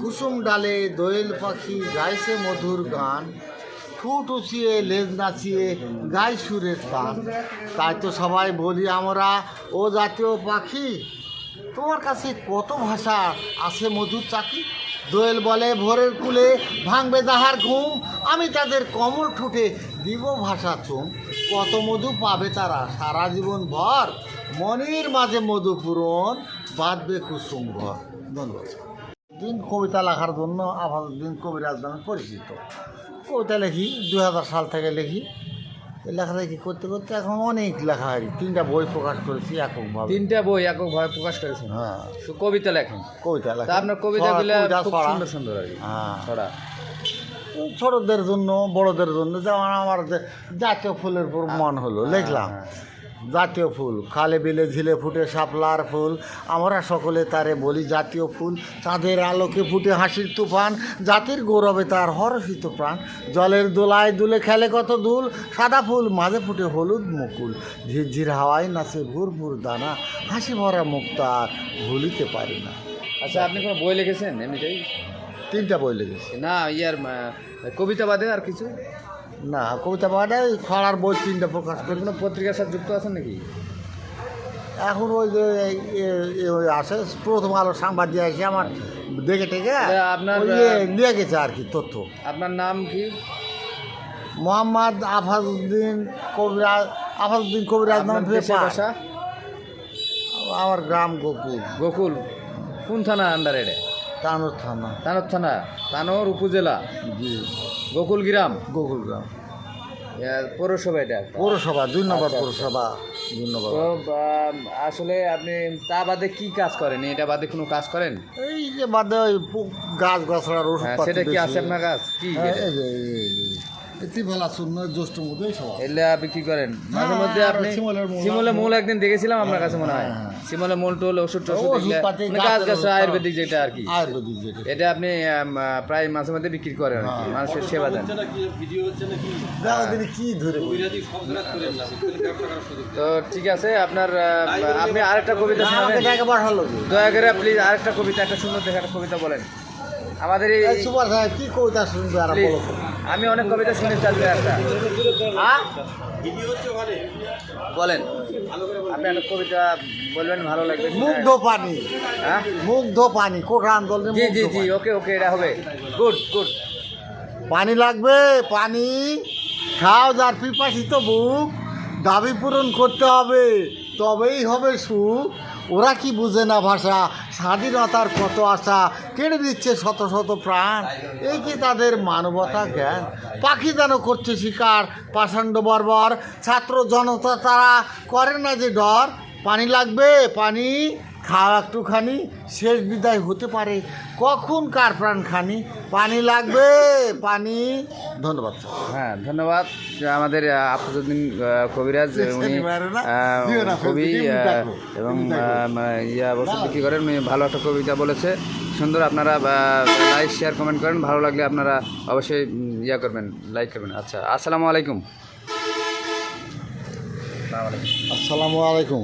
কুসুম ডালে দোয়েল পাখি গাইছে মধুর গান, ঠোঁট উঁচিয়ে লেজ নাচিয়ে গাই সুরের তান। তাই তো সবাই বলি আমরা ও জাতীয় পাখি, তোমার কাছে কত ভাষা আছে মধুর চাকি। দোয়েল বলে ভোরের কুলে ভাঙবে তাহার ঘুম, আমি তাদের কমল ঠোঁটে দিব ভাষা চুম। কত মধু পাবে তারা সারা জীবন ভর, মনের মাঝে মধু পূরণ বাঁধবে কুসুম ঘর। ধন্যবাদ। দিন কবিতা লেখার জন্য আফাজউদ্দিন কবিরাজ নামে পরিচিত। কবিতা লিখি 2000 সাল থেকে লিখি। লেখালেখি করতে করতে এখন অনেক লেখা হয়। 3টা বই প্রকাশ করেছি এককভাবে। 3টা বই এককভাবে প্রকাশ করেছেন? হ্যাঁ, কবিতা লেখেন? কবিতা লেখা। আপনার কবিতাগুলো খুব সুন্দর সুন্দর আর কি। হ্যাঁ, ছড়া ছোটদের জন্য বড়দের জন্য। যেমন আমার জাতীয় ফুলের উপর মন হলো লিখলাম। জাতীয় ফুল খালে বিলে ঝিলে ফুটে শাপলার ফুল, আমরা সকলে তারে বলি জাতীয় ফুল। চাঁদের আলোকে ফুটে হাসির তুফান, জাতির গৌরবে তার হরষিত প্রাণ। জলের দোলায় দুলে খেলে কত দুল, সাদা ফুল মাঝে ফুটে হলুদ মুকুল। ঝিরঝির হাওয়ায় নাচে ভুর ভুর দানা, হাসি ভরা মুখ তার ভুলিতে পারি না। আচ্ছা, আপনি কোনো বই লিখেছেন এমনিতেই? 3টা বই লিখেছি। না, কবিতা বাদে আর কিছু? না, কবিতা পাওয়াটা খরার বই 3টা প্রকাশ করি। কোনো পত্রিকার সাথে যুক্ত আছেন নাকি? এখন ওই যে ওই আসে প্রথম আলো সাংবাদিক আসে আমার দেখে টেকে আপনার নিয়ে গেছে আর কি তথ্য। আপনার নাম কি? মোহাম্মদ আফাজউদ্দিন কবিরাজ। আফাজউদ্দিন কবিরাজ নাম ভাষা? আমার গ্রাম গোকুল। গোকুল কোন থানা আন্ডারে? এটা তানোর থানা। তানোর থানা, তানোর উপজেলা। জি, গোকুল গ্রাম। গোকুল গ্রাম পৌরসভা এটা? পৌরসভা 2 নম্বর পৌরসভা 2 নম্বর। তো আসলে আপনি তা বাদে কি কাজ করেন? এটা বাদে কোনো কাজ করেন? এই যে বাদে ওই গাছ গাছড়ার ওষুধ সেটা কি আছে আপনার কাজ? কি ত্রিফলা শূন্য জ্যৈষ্ঠ মধ্যে সব এলে বিক্রি করেন মাঝে মধ্যে? আপনি শিমলের মূল একদিন দেখেছিলাম আপনার কাছে মনে হয়। শিমলের মূল টোল ওষুধ গাছ গাছ আয়ুর্বেদিক যেটা আর কি, আয়ুর্বেদিক যেটা, এটা আপনি প্রায় মাঝে মধ্যে বিক্রি করেন আর কি, মানুষের সেবা দেন। কি ধরে তো ঠিক আছে, আপনি আরেকটা কবিতা শোনাবেন? দয়া করে প্লিজ আরেকটা কবিতা, একটা সুন্দর দেখে একটা কবিতা বলেন আমাদের এই সুপার সাহেব। কি কবিতা শুনবে আর বলো? আমি অনেক কবিতা শুনে চালবে একটা। বলেন, আপনি একটা কবিতা বলবেন, ভালো লাগবে। মুগ্ধ পানি। হ্যাঁ, মুগ্ধ পানি কোটা আন্দোলন। জি জি জি, ওকে ওকে, এটা হবে। Good good. পানি লাগবে, পানি খাও যার পিপাসিত বুক, দাবি পূরণ করতে হবে তবেই হবে সুখ। ওরা কি বুঝে না ভাষা, স্বাধীনতার কত আশা, কেড়ে দিচ্ছে শত শত প্রাণ। এই কি তাদের মানবতা জ্ঞান? পাখি যেন করছে শিকার পাষাণ্ড বর্বর, ছাত্র জনতা তারা করে না যে ডর। পানি লাগবে, পানি খাও একটুখানি, শেষ বিদায় হতে পারে কখন কার প্রাণ খানি। পানি লাগবে, পানি। ধন্যবাদ। হ্যাঁ, ধন্যবাদ। আমাদের আফাজউদ্দিন কবিরাজ, উনি কবি এবং ওষুধ বিক্রি করেন। উনি ভালো একটা কবিতা বলেছে, সুন্দর। আপনারা লাইক শেয়ার কমেন্ট করেন, ভালো লাগলে আপনারা অবশ্যই করবেন, লাইক করবেন। আচ্ছা, আসসালামু আলাইকুম। আসসালামু আলাইকুম।